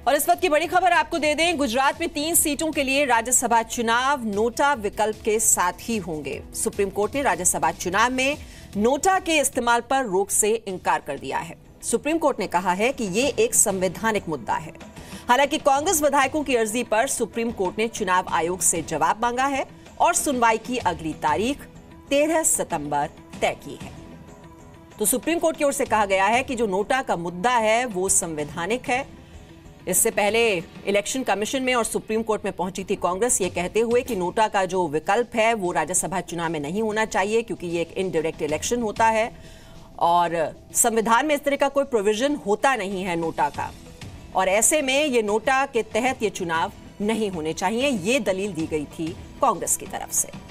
और इस वक्त की बड़ी खबर आपको दे दें, गुजरात में 3 सीटों के लिए राज्यसभा चुनाव नोटा विकल्प के साथ ही होंगे। सुप्रीम कोर्ट ने राज्यसभा चुनाव में नोटा के इस्तेमाल पर रोक से इनकार कर दिया है। सुप्रीम कोर्ट ने कहा है कि ये एक संवैधानिक मुद्दा है। हालांकि कांग्रेस विधायकों की अर्जी पर सुप्रीम कोर्ट ने चुनाव आयोग से जवाब मांगा है और सुनवाई की अगली तारीख 13 सितंबर तय की है। तो सुप्रीम कोर्ट की ओर से कहा गया है कि जो नोटा का मुद्दा है वो संवैधानिक है। इससे पहले इलेक्शन कमीशन में और सुप्रीम कोर्ट में पहुंची थी कांग्रेस, ये कहते हुए कि नोटा का जो विकल्प है वो राज्यसभा चुनाव में नहीं होना चाहिए क्योंकि ये एक इनडायरेक्ट इलेक्शन होता है और संविधान में इस तरह का कोई प्रोविजन होता नहीं है नोटा का, और ऐसे में ये नोटा के तहत ये चुनाव नहीं होने चाहिए। ये दलील दी गई थी कांग्रेस की तरफ से।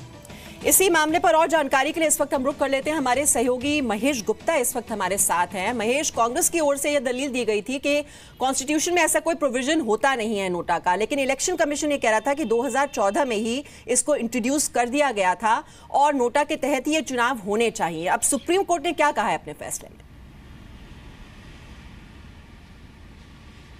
इसी मामले पर और जानकारी के लिए इस वक्त हम रुख कर लेते हैं। हमारे सहयोगी महेश गुप्ता इस वक्त हमारे साथ हैं। महेश, कांग्रेस की ओर से यह दलील दी गई थी कि कॉन्स्टिट्यूशन में ऐसा कोई प्रोविजन होता नहीं है नोटा का, लेकिन इलेक्शन कमीशन ये कह रहा था कि 2014 में ही इसको इंट्रोड्यूस कर दिया गया था और नोटा के तहत ही ये चुनाव होने चाहिए। अब सुप्रीम कोर्ट ने क्या कहा है अपने फैसले में?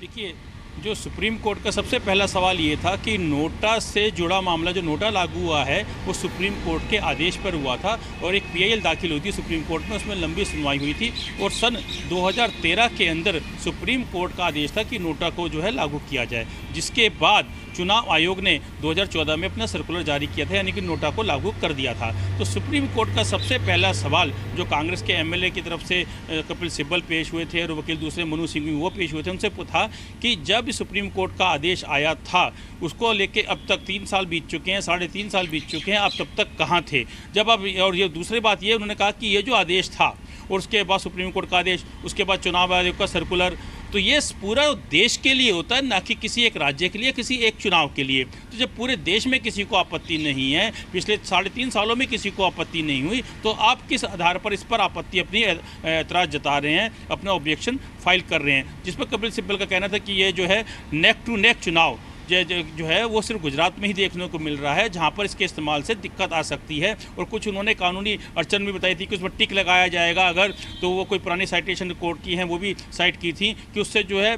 देखिए, जो सुप्रीम कोर्ट का सबसे पहला सवाल ये था कि नोटा से जुड़ा मामला जो नोटा लागू हुआ है वो सुप्रीम कोर्ट के आदेश पर हुआ था और एक पीआईएल दाखिल हुई थी सुप्रीम कोर्ट में, उसमें लंबी सुनवाई हुई थी और सन 2013 के अंदर सुप्रीम कोर्ट का आदेश था कि नोटा को जो है लागू किया जाए, जिसके बाद चुनाव आयोग ने 2014 में अपना सर्कुलर जारी किया था, यानी कि नोटा को लागू कर दिया था। तो सुप्रीम कोर्ट का सबसे पहला सवाल जो कांग्रेस के एमएलए की तरफ से कपिल सिब्बल पेश हुए थे और वकील दूसरे मनु सिंह वो पेश हुए थे, उनसे था कि जब सुप्रीम कोर्ट का आदेश आया था उसको लेके अब तक 3 साल बीत चुके हैं, 3.5 साल बीत चुके हैं, आप तब तक कहाँ थे जब अब। और ये दूसरी बात ये उन्होंने कहा कि ये जो आदेश था और उसके बाद सुप्रीम कोर्ट का आदेश, उसके बाद चुनाव आयोग का सर्कुलर, तो ये पूरा देश के लिए होता है, ना कि किसी एक राज्य के लिए, किसी एक चुनाव के लिए। तो जब पूरे देश में किसी को आपत्ति नहीं है, पिछले 3.5 सालों में किसी को आपत्ति नहीं हुई, तो आप किस आधार पर इस पर आपत्ति अपनी एतराज़ जता रहे हैं, अपना ऑब्जेक्शन फाइल कर रहे हैं? जिस पर कपिल सिब्बल का कहना था कि ये जो है नेक टू नेक चुनाव जो है वो सिर्फ गुजरात में ही देखने को मिल रहा है, जहां पर इसके इस्तेमाल से दिक्कत आ सकती है। और कुछ उन्होंने कानूनी अड़चन भी बताई थी कि उसमें टिक लगाया जाएगा अगर, तो वो कोई पुरानी साइटेशन कोर्ट की हैं वो भी साइट की थी कि उससे जो है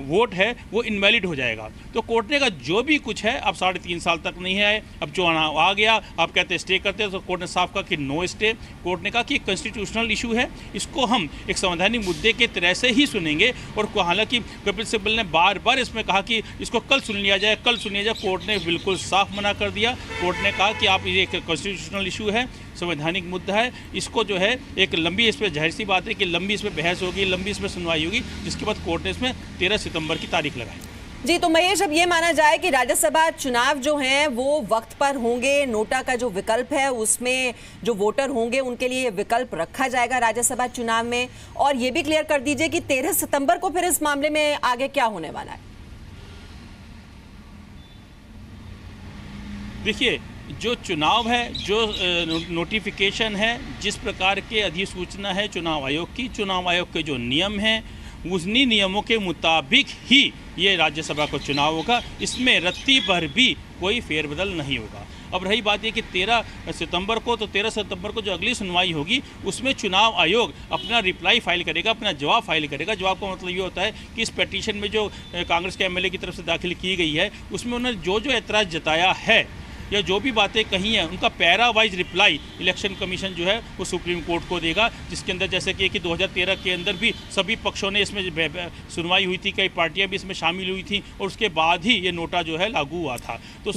वोट है वो इनवैलिड हो जाएगा। तो कोर्ट ने कहा जो भी कुछ है अब 3.5 साल तक नहीं है, अब जो आ गया आप कहते स्टे करते हैं, तो कोर्ट ने साफ कहा कि नो स्टे। कोर्ट ने कहा कि कॉन्स्टिट्यूशनल इशू है, इसको हम एक संवैधानिक मुद्दे के तरह से ही सुनेंगे। और हालांकि कपिल सिब्बल ने बार बार इसमें कहा कि इसको कल सुन लिया जाए, कल सुनिया जाए। कोर्ट ने बिल्कुल साफ मना कर दिया। कोर्ट ने कहा कि आप ये कॉन्स्टिट्यूशनल इशू है, संवैधानिक मुद्दा है, इसको जो है एक लंबी, इस पर जाहिर सी बात है कि लंबी इसमें बहस होगी, लंबी इसमें सुनवाई होगी, जिसके बाद कोर्ट ने इसमें 13 सितंबर की तारीख लगाई। जी, तो महेश, अब ये माना जाए कि राज्यसभा चुनाव जो हैं वो वक्त पर होंगे, नोटा का जो विकल्प है उसमें जो वोटर होंगे उनके लिए विकल्प रखा जाएगा राज्यसभा चुनाव में, और ये भी क्लियर कर दीजिए कि 13 सितंबर को फिर इस मामले में आगे क्या होने वाला है? देखिए, जो चुनाव है, जो नोटिफिकेशन है, जिस प्रकार के अधिसूचना है चुनाव आयोग की, चुनाव आयोग के जो नियम हैं उन्हीं नियमों के मुताबिक ही ये राज्यसभा का चुनाव होगा। इसमें रत्ती भर भी कोई फेरबदल नहीं होगा। अब रही बात ये कि 13 सितंबर को, तो 13 सितंबर को जो अगली सुनवाई होगी उसमें चुनाव आयोग अपना रिप्लाई फाइल करेगा, अपना जवाब फाइल करेगा। जवाब का मतलब ये होता है कि इस पिटीशन में जो कांग्रेस के एमएलए की तरफ से दाखिल की गई है उसमें उन्होंने जो जो एतराज़ जताया है या जो भी बातें कही हैं उनका para wise reply election commission जो है वो सुप्रीम कोर्ट को देगा, जिसके अंदर जैसे कि 2013 के अंदर भी सभी पक्षों ने इसमें सुनवाई हुई थी, कई पार्टियां भी इसमें शामिल हुई थी और उसके बाद ही ये नोटा जो है लागू हुआ था। तो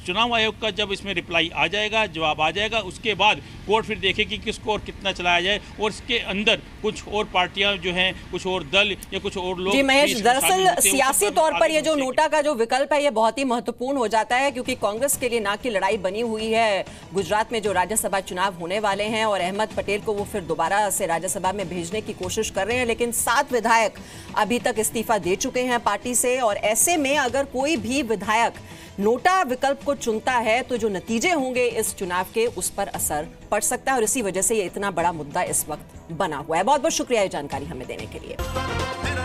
चुनाव आयोग का जब इसमें रिप्लाई आ जाएगा, जवाब आ जाएगा, उसके बाद कोर्ट फिर देखेगी किसको और कितना चलाया जाए, और इसके अंदर कुछ और पार्टियां जो हैं, कुछ और दल या कुछ और लोग। जी महेश, दरअसल सियासी तौर पर ये जो नोटा का जो विकल्प है ये बहुत ही महत्वपूर्ण हो जाता है, क्योंकि कांग्रेस के लिए नाक की लड़ाई बनी हुई है गुजरात में जो राज्यसभा चुनाव होने वाले हैं, और अहमद पटेल को वो फिर दोबारा से राज्यसभा में भेजने की कोशिश कर रहे हैं, लेकिन 7 विधायक अभी तक इस्तीफा दे चुके हैं पार्टी से। और ऐसे में अगर कोई भी विधायक नोटा विकल्प को चुनता है तो जो नतीजे होंगे इस चुनाव के उस पर असर पड़ सकता है, और इसी वजह से ये इतना बड़ा मुद्दा इस वक्त बना हुआ है। बहुत बहुत शुक्रिया ये जानकारी हमें देने के लिए।